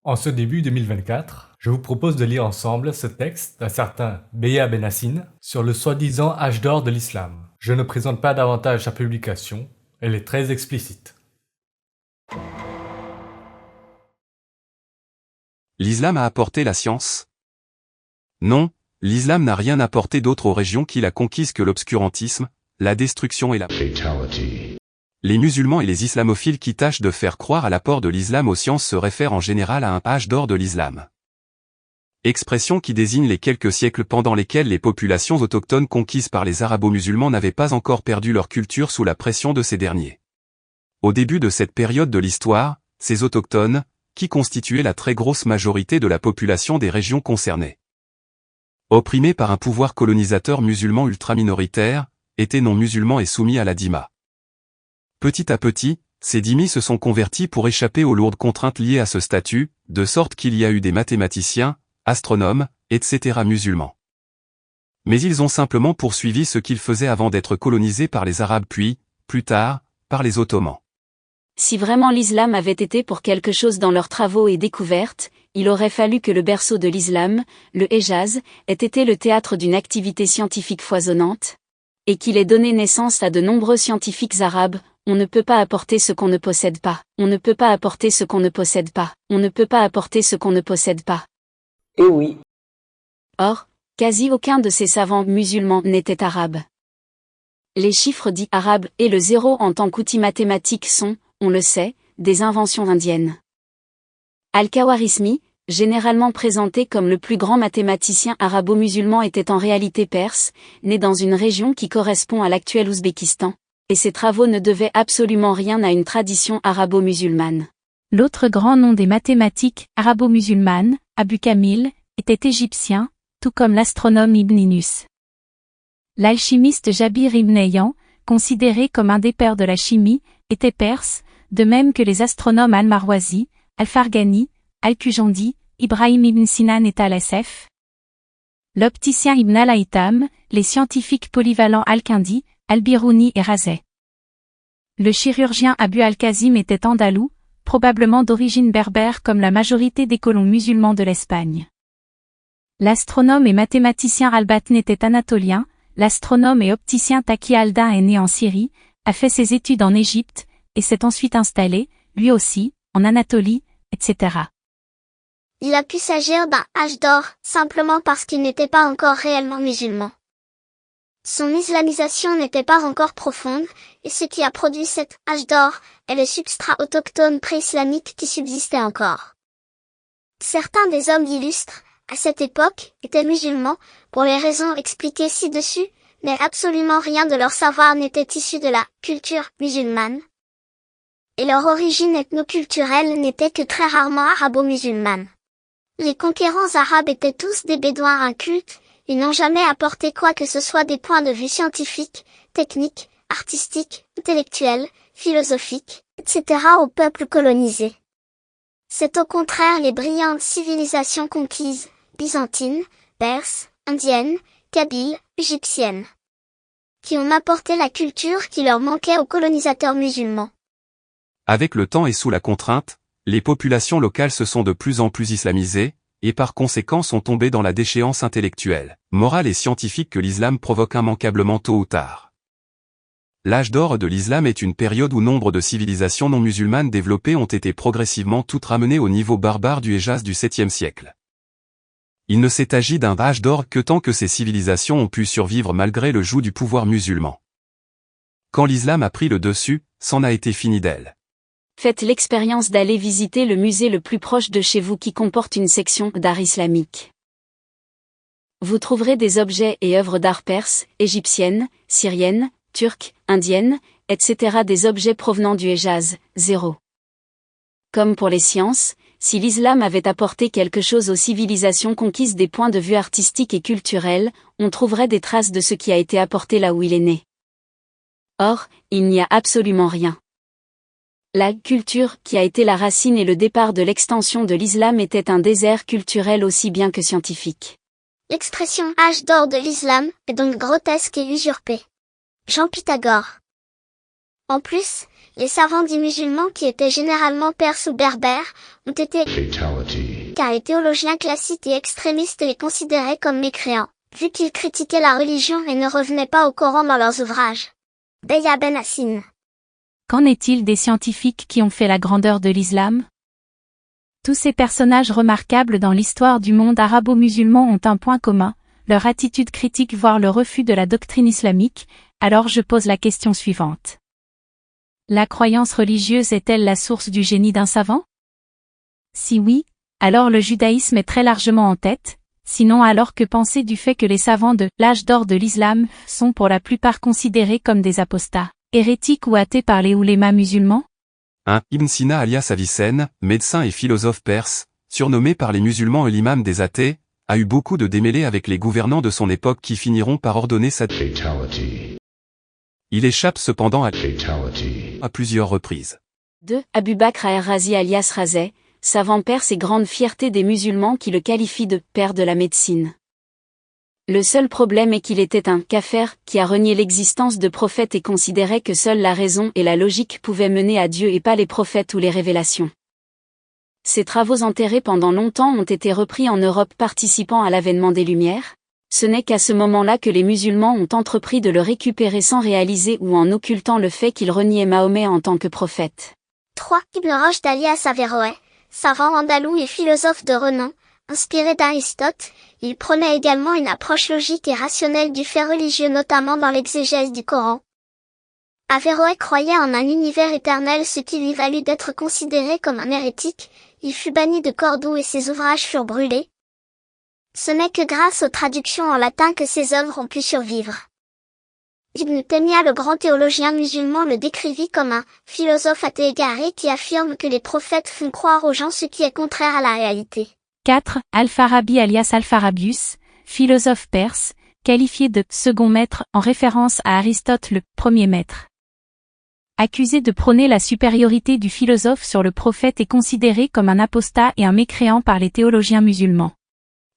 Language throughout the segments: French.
En ce début 2024, je vous propose de lire ensemble ce texte d'un certain Beya Benassine sur le soi-disant âge d'or de l'islam. Je ne présente pas davantage sa publication, elle est très explicite. L'islam a apporté la science? Non, l'islam n'a rien apporté d'autre aux régions qu'il a conquises que l'obscurantisme, la destruction et la fatality. Les musulmans et les islamophiles qui tâchent de faire croire à l'apport de l'islam aux sciences se réfèrent en général à un âge d'or de l'islam. Expression qui désigne les quelques siècles pendant lesquels les populations autochtones conquises par les arabo-musulmans n'avaient pas encore perdu leur culture sous la pression de ces derniers. Au début de cette période de l'histoire, ces autochtones, qui constituaient la très grosse majorité de la population des régions concernées, opprimés par un pouvoir colonisateur musulman ultra-minoritaire, étaient non-musulmans et soumis à la dîma. Petit à petit, ces dhimmis se sont convertis pour échapper aux lourdes contraintes liées à ce statut, de sorte qu'il y a eu des mathématiciens, astronomes, etc. musulmans. Mais ils ont simplement poursuivi ce qu'ils faisaient avant d'être colonisés par les Arabes puis, plus tard, par les Ottomans. Si vraiment l'islam avait été pour quelque chose dans leurs travaux et découvertes, il aurait fallu que le berceau de l'islam, le Hejaz, ait été le théâtre d'une activité scientifique foisonnante, et qu'il ait donné naissance à de nombreux scientifiques arabes. On ne peut pas apporter ce qu'on ne possède pas. On ne peut pas apporter ce qu'on ne possède pas. On ne peut pas apporter ce qu'on ne possède pas. Eh oui. Or, quasi aucun de ces savants musulmans n'était arabe. Les chiffres dits arabes et le zéro en tant qu'outil mathématique sont, on le sait, des inventions indiennes. Al-Khawarizmi, généralement présenté comme le plus grand mathématicien arabo-musulman, était en réalité perse, né dans une région qui correspond à l'actuel Ouzbékistan. Et ses travaux ne devaient absolument rien à une tradition arabo-musulmane. L'autre grand nom des mathématiques arabo-musulmanes, Abu Kamil, était égyptien, tout comme l'astronome Ibn Inus. L'alchimiste Jabir ibn Hayyan, considéré comme un des pères de la chimie, était perse, de même que les astronomes Al-Marwazi, Al-Farghani, Al-Kujandi, Ibrahim ibn Sinan et Al-Asef. L'opticien Ibn al-Haytham, les scientifiques polyvalents Al-Kindi, Al-Biruni et Razeh. Le chirurgien Abu al-Qasim était andalou, probablement d'origine berbère comme la majorité des colons musulmans de l'Espagne. L'astronome et mathématicien Al-Batn était anatolien, l'astronome et opticien Taqi al-Din est né en Syrie, a fait ses études en Égypte, et s'est ensuite installé, lui aussi, en Anatolie, etc. Il a pu s'agir d'un âge d'or, simplement parce qu'il n'était pas encore réellement musulman. Son islamisation n'était pas encore profonde, et ce qui a produit cet âge d'or est le substrat autochtone pré-islamique qui subsistait encore. Certains des hommes illustres, à cette époque, étaient musulmans, pour les raisons expliquées ci-dessus, mais absolument rien de leur savoir n'était issu de la culture musulmane. Et leur origine ethnoculturelle n'était que très rarement arabo-musulmane. Les conquérants arabes étaient tous des bédouins incultes. Ils n'ont jamais apporté quoi que ce soit des points de vue scientifiques, techniques, artistiques, intellectuels, philosophiques, etc. au peuple colonisé. C'est au contraire les brillantes civilisations conquises, byzantines, perses, indiennes, kabyles, égyptiennes, qui ont apporté la culture qui leur manquait aux colonisateurs musulmans. Avec le temps et sous la contrainte, les populations locales se sont de plus en plus islamisées, et par conséquent sont tombés dans la déchéance intellectuelle, morale et scientifique que l'islam provoque immanquablement tôt ou tard. L'âge d'or de l'islam est une période où nombre de civilisations non musulmanes développées ont été progressivement toutes ramenées au niveau barbare du Hejaz du 7e siècle. Il ne s'est agi d'un âge d'or que tant que ces civilisations ont pu survivre malgré le joug du pouvoir musulman. Quand l'islam a pris le dessus, c'en a été fini d'elle. Faites l'expérience d'aller visiter le musée le plus proche de chez vous qui comporte une section d'art islamique. Vous trouverez des objets et œuvres d'art perses, égyptiennes, syriennes, turques, indiennes, etc. des objets provenant du Hejaz, 0. Comme pour les sciences, si l'islam avait apporté quelque chose aux civilisations conquises des points de vue artistiques et culturels, on trouverait des traces de ce qui a été apporté là où il est né. Or, il n'y a absolument rien. La culture, qui a été la racine et le départ de l'extension de l'islam, était un désert culturel aussi bien que scientifique. L'expression âge d'or de l'islam est donc grotesque et usurpée. Jean Pythagore. En plus, les savants dits musulmans qui étaient généralement perses ou berbères ont été Fatality. car les théologiens classiques et extrémistes les considéraient comme mécréants, vu qu'ils critiquaient la religion et ne revenaient pas au Coran dans leurs ouvrages. Beya Benassine. Qu'en est-il des scientifiques qui ont fait la grandeur de l'islam? Tous ces personnages remarquables dans l'histoire du monde arabo-musulman ont un point commun, leur attitude critique voire le refus de la doctrine islamique. Alors je pose la question suivante. La croyance religieuse est-elle la source du génie d'un savant? Si oui, alors le judaïsme est très largement en tête, sinon alors que penser du fait que les savants de l'âge d'or de l'islam sont pour la plupart considérés comme des apostats, hérétiques ou athées par les oulémas musulmans? 1. Ibn Sina alias Avicenne, médecin et philosophe perse, surnommé par les musulmans l'imam des athées, a eu beaucoup de démêlés avec les gouvernants de son époque qui finiront par ordonner sa fatality. Il échappe cependant à plusieurs reprises. 2. Abu Bakr al-Razi alias Razeh, savant perse et grande fierté des musulmans qui le qualifient de « père de la médecine ». Le seul problème est qu'il était un kafir qui a renié l'existence de prophètes et considérait que seule la raison et la logique pouvaient mener à Dieu et pas les prophètes ou les révélations. Ses travaux enterrés pendant longtemps ont été repris en Europe participant à l'avènement des Lumières. Ce n'est qu'à ce moment-là que les musulmans ont entrepris de le récupérer sans réaliser ou en occultant le fait qu'il reniait Mahomet en tant que prophète. 3. Ibn Rushd alias Averroès, savant andalou et philosophe de renom, inspiré d'Aristote, il prenait également une approche logique et rationnelle du fait religieux notamment dans l'exégèse du Coran. Averroès croyait en un univers éternel ce qui lui valut d'être considéré comme un hérétique, il fut banni de Cordoue et ses ouvrages furent brûlés. Ce n'est que grâce aux traductions en latin que ses œuvres ont pu survivre. Ibn Taymiyyah le grand théologien musulman le décrivit comme un philosophe athée égaré qui affirme que les prophètes font croire aux gens ce qui est contraire à la réalité. 4. Al-Farabi alias Alpharabius, philosophe perse, qualifié de second maître en référence à Aristote le premier maître. Accusé de prôner la supériorité du philosophe sur le prophète et considéré comme un apostat et un mécréant par les théologiens musulmans.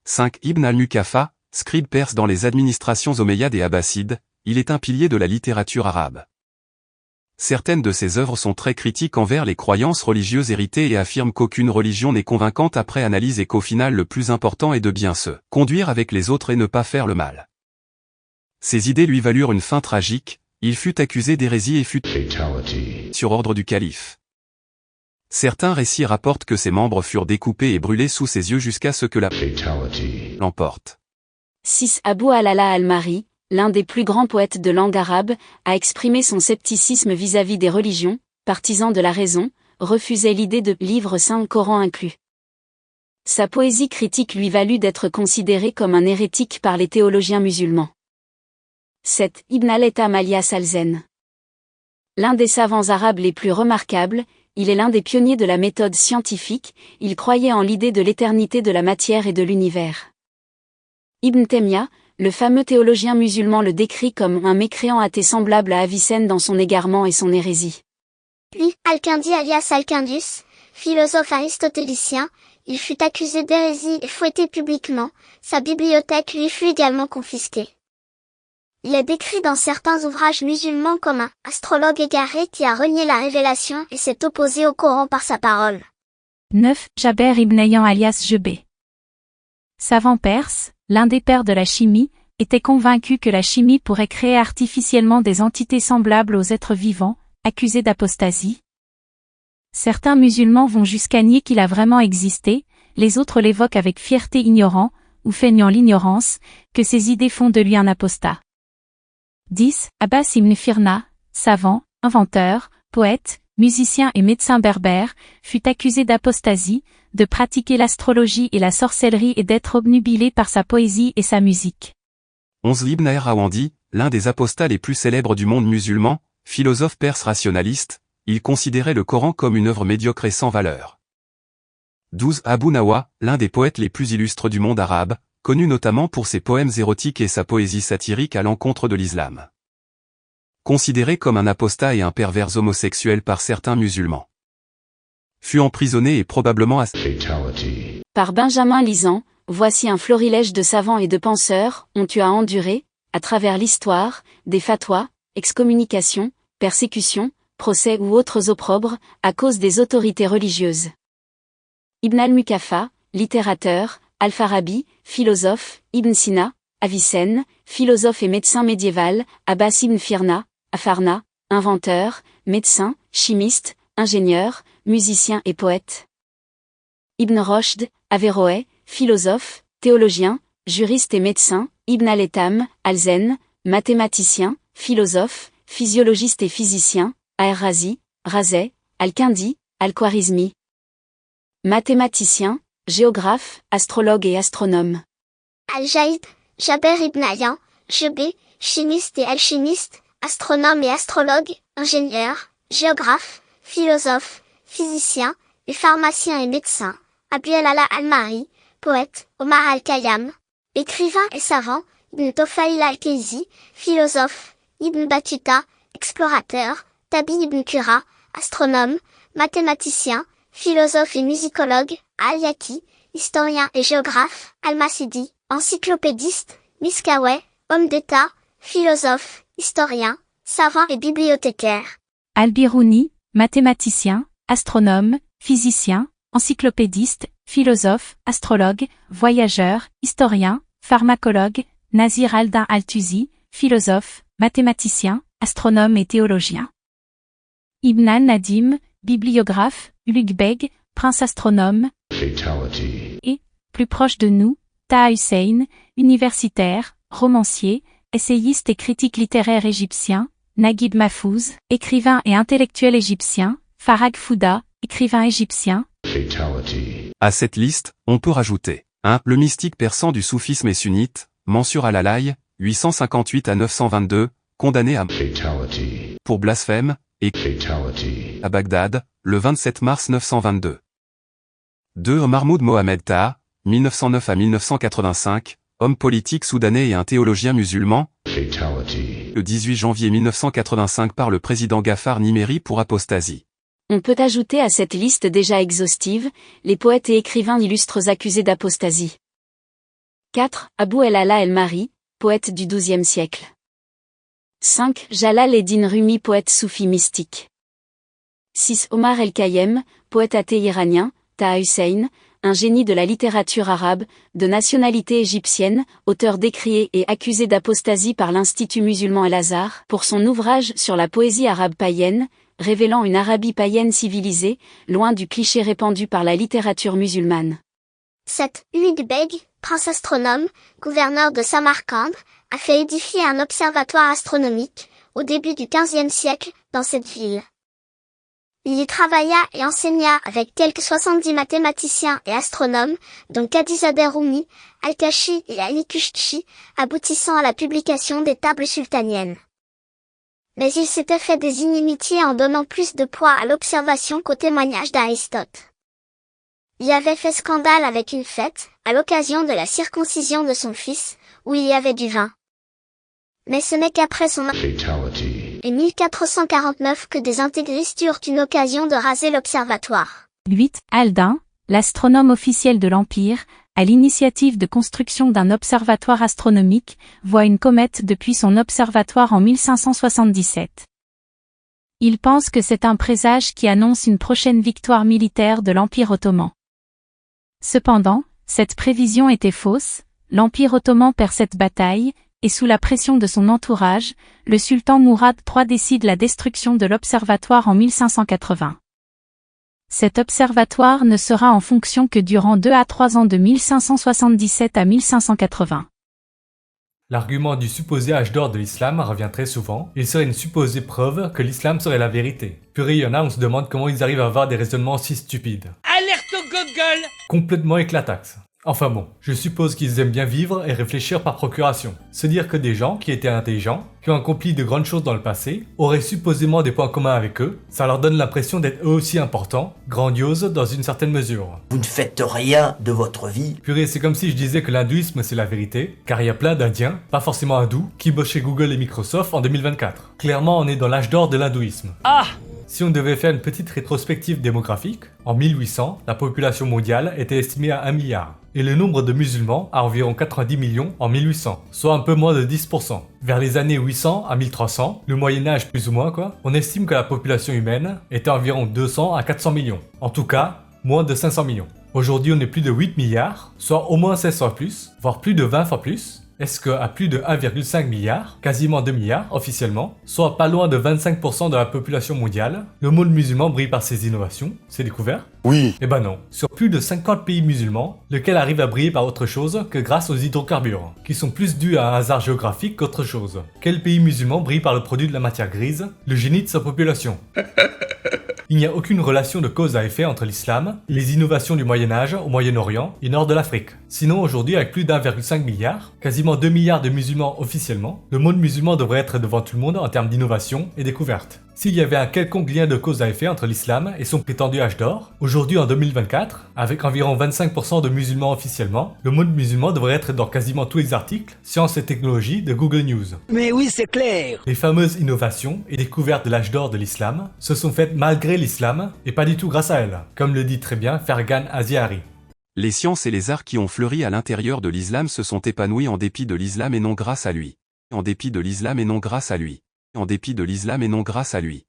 5. Ibn al-Mukafa, scribe perse dans les administrations omeyyades et abbassides, il est un pilier de la littérature arabe. Certaines de ses œuvres sont très critiques envers les croyances religieuses héritées et affirment qu'aucune religion n'est convaincante après analyse et qu'au final le plus important est de bien se conduire avec les autres et ne pas faire le mal. Ses idées lui valurent une fin tragique, il fut accusé d'hérésie et fut sur ordre du calife. Certains récits rapportent que ses membres furent découpés et brûlés sous ses yeux jusqu'à ce que la l'emporte. 6. Abu al-Ala al-Mari, l'un des plus grands poètes de langue arabe, a exprimé son scepticisme vis-à-vis des religions, partisan de la raison, refusait l'idée de livre saint Coran inclus. Sa poésie critique lui valut d'être considéré comme un hérétique par les théologiens musulmans. 7. Ibn al-Haytham alias Alzen. L'un des savants arabes les plus remarquables, il est l'un des pionniers de la méthode scientifique, il croyait en l'idée de l'éternité de la matière et de l'univers. Ibn Taymiyyah, le fameux théologien musulman le décrit comme un mécréant athée semblable à Avicenne dans son égarement et son hérésie. Puis, Al-Kindi alias Al-Kindus, philosophe aristotélicien, il fut accusé d'hérésie et fouetté publiquement, sa bibliothèque lui fut également confisquée. Il est décrit dans certains ouvrages musulmans comme un astrologue égaré qui a renié la révélation et s'est opposé au Coran par sa parole. 9. Jaber ibn Ayyan alias Jebé. Savant perse, l'un des pères de la chimie, était convaincu que la chimie pourrait créer artificiellement des entités semblables aux êtres vivants, accusé d'apostasie. Certains musulmans vont jusqu'à nier qu'il a vraiment existé, les autres l'évoquent avec fierté ignorant, ou feignant l'ignorance, que ses idées font de lui un apostat. 10. Abbas ibn Firna, savant, inventeur, poète, musicien et médecin berbère, fut accusé d'apostasie, de pratiquer l'astrologie et la sorcellerie et d'être obnubilé par sa poésie et sa musique. 11. Ibn al-Rawandi, l'un des apostats les plus célèbres du monde musulman, philosophe perse rationaliste, il considérait le Coran comme une œuvre médiocre et sans valeur. 12. Abu Nawa, l'un des poètes les plus illustres du monde arabe, connu notamment pour ses poèmes érotiques et sa poésie satirique à l'encontre de l'islam. Considéré comme un apostat et un pervers homosexuel par certains musulmans. Fut emprisonné et probablement assassiné. Par Benjamin Lisant, voici un florilège de savants et de penseurs, ont eu à endurer, à travers l'histoire, des fatwas, excommunications, persécutions, procès ou autres opprobres, à cause des autorités religieuses. Ibn al-Mukafa, littérateur, Al-Farabi, philosophe, Ibn Sina, Avicenne, philosophe et médecin médiéval, Abbas ibn Firna, Afarna, inventeur, médecin, chimiste, ingénieur, musicien et poète. Ibn Roshd, Averroès, philosophe, théologien, juriste et médecin, Ibn al-Etam, Alzen, mathématicien, philosophe, physiologiste et physicien, Al-Razi, Razet, Al-Kindi, Al-Khwarizmi. Mathématicien, géographe, astrologue et astronome. Al-Jaïd, Jaber ibn Ayyan, Jebé, chimiste et alchimiste, astronome et astrologue, ingénieur, géographe, philosophe, physicien, et pharmacien et médecin, Abu al-Ala al-Mari, poète, Omar al-Khayyam, écrivain et savant, Ibn Toffaïl al-Kaysi, philosophe, Ibn Battuta, explorateur, Tabi ibn Qura, astronome, mathématicien, philosophe et musicologue, Al-Yaqi, historien et géographe, Al-Masidi, encyclopédiste, Miskawayh, homme d'État, philosophe, historien, savant et bibliothécaire. Al-Biruni, mathématicien, astronome, physicien, encyclopédiste, philosophe, astrologue, voyageur, historien, pharmacologue, Nazir al-Din al-Tusi, philosophe, mathématicien, astronome et théologien. Ibn al-Nadim, bibliographe, Ulugh Beg, prince astronome. Fatality. Et, plus proche de nous, Taha Hussein, universitaire, romancier, essayiste et critique littéraire égyptien, Naguib Mahfouz, écrivain et intellectuel égyptien, Farag Fouda, écrivain égyptien. Fatality. À cette liste, on peut rajouter 1. Le mystique persan du soufisme et sunnite, Mansur al-Alai, 858 à 922, condamné à Fatality. pour blasphème, et Fatality. à Bagdad, le 27 mars 922. 2. Mahmoud Mohamed Taha, 1909 à 1985, homme politique soudanais et un théologien musulman, Fatality. le 18 janvier 1985 par le président Ghaffar Nimeri pour apostasie. On peut ajouter à cette liste déjà exhaustive, les poètes et écrivains illustres accusés d'apostasie. 4. Abou el-Ala el-Mari, poète du XIIe siècle. 5. Jalal ed-Din Rumi, poète soufi mystique. 6. Omar el-Khayyam, poète athée iranien, Taha Hussein, un génie de la littérature arabe, de nationalité égyptienne, auteur décrié et accusé d'apostasie par l'Institut musulman Al-Azhar, pour son ouvrage sur la poésie arabe païenne, révélant une Arabie païenne civilisée, loin du cliché répandu par la littérature musulmane. 7. Ulugh Beg, prince astronome, gouverneur de Samarcande, a fait édifier un observatoire astronomique, au début du XVe siècle, dans cette ville. Il y travailla et enseigna avec quelques 70 mathématiciens et astronomes, dont Kadizadeh Rumi, Al-Kashi et Ali Kushchi, aboutissant à la publication des tables sultaniennes. Mais il s'était fait des inimitiés en donnant plus de poids à l'observation qu'au témoignage d'Aristote. Il avait fait scandale avec une fête, à l'occasion de la circoncision de son fils, où il y avait du vin. Mais ce n'est qu'après son Fatality. et 1449 que des intégristes eurent une occasion de raser l'observatoire. 8. Al-Din, l'astronome officiel de l'Empire, à l'initiative de construction d'un observatoire astronomique, voit une comète depuis son observatoire en 1577. Il pense que c'est un présage qui annonce une prochaine victoire militaire de l'Empire ottoman. Cependant, cette prévision était fausse, l'Empire ottoman perd cette bataille, et sous la pression de son entourage, le sultan Mourad III décide la destruction de l'observatoire en 1580. Cet observatoire ne sera en fonction que durant 2 à 3 ans de 1577 à 1580. L'argument du supposé âge d'or de l'islam revient très souvent. Il serait une supposée preuve que l'islam serait la vérité. Purée, il y en a, on se demande comment ils arrivent à avoir des raisonnements si stupides. Alerte au Google! Complètement éclataxe. Enfin bon, je suppose qu'ils aiment bien vivre et réfléchir par procuration. Se dire que des gens qui étaient intelligents, qui ont accompli de grandes choses dans le passé, auraient supposément des points communs avec eux, ça leur donne l'impression d'être eux aussi importants, grandioses dans une certaine mesure. Vous ne faites rien de votre vie. Purée, c'est comme si je disais que l'hindouisme c'est la vérité, car il y a plein d'Indiens, pas forcément hindous, qui bossent chez Google et Microsoft en 2024. Clairement, on est dans l'âge d'or de l'hindouisme. Ah! Si on devait faire une petite rétrospective démographique, en 1800, la population mondiale était estimée à 1 milliard, et le nombre de musulmans à environ 90 millions en 1800, soit un peu moins de 10%. Vers les années 800 à 1300, le Moyen-Âge plus ou moins quoi, on estime que la population humaine était environ 200 à 400 millions. En tout cas, moins de 500 millions. Aujourd'hui, on est plus de 8 milliards, soit au moins 16 fois plus, voire plus de 20 fois plus. Est-ce qu'à plus de 1,5 milliard, quasiment 2 milliards officiellement, soit pas loin de 25% de la population mondiale, le monde musulman brille par ses innovations, ses découvertes? Oui. Eh ben non. Sur plus de 50 pays musulmans, lequel arrive à briller par autre chose que grâce aux hydrocarbures, qui sont plus dus à un hasard géographique qu'autre chose. Quel pays musulman brille par le produit de la matière grise, le génie de sa population? Il n'y a aucune relation de cause à effet entre l'islam, les innovations du Moyen-Âge au Moyen-Orient et nord de l'Afrique. Sinon, aujourd'hui, avec plus d'1,5 milliard, quasiment 2 milliards de musulmans officiellement, le monde musulman devrait être devant tout le monde en termes d'innovation et découverte. S'il y avait un quelconque lien de cause à effet entre l'islam et son prétendu âge d'or, aujourd'hui en 2024, avec environ 25% de musulmans officiellement, le monde musulman devrait être dans quasiment tous les articles, sciences et technologies de Google News. Mais oui, c'est clair. Les fameuses innovations et découvertes de l'âge d'or de l'islam se sont faites malgré l'islam et pas du tout grâce à elle, comme le dit très bien Fergan Aziari. Les sciences et les arts qui ont fleuri à l'intérieur de l'islam se sont épanouis en dépit de l'islam et non grâce à lui. En dépit de l'islam et non grâce à lui. En dépit de l'islam et non grâce à lui.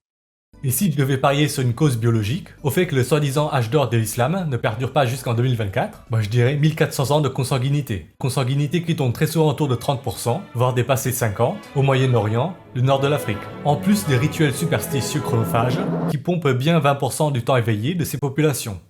Et si je devais parier sur une cause biologique, au fait que le soi-disant âge d'or de l'islam ne perdure pas jusqu'en 2024, je dirais 1400 ans de consanguinité. Consanguinité qui tombe très souvent autour de 30%, voire dépasser 50%, au Moyen-Orient, le nord de l'Afrique. En plus des rituels superstitieux chronophages, qui pompent bien 20% du temps éveillé de ces populations.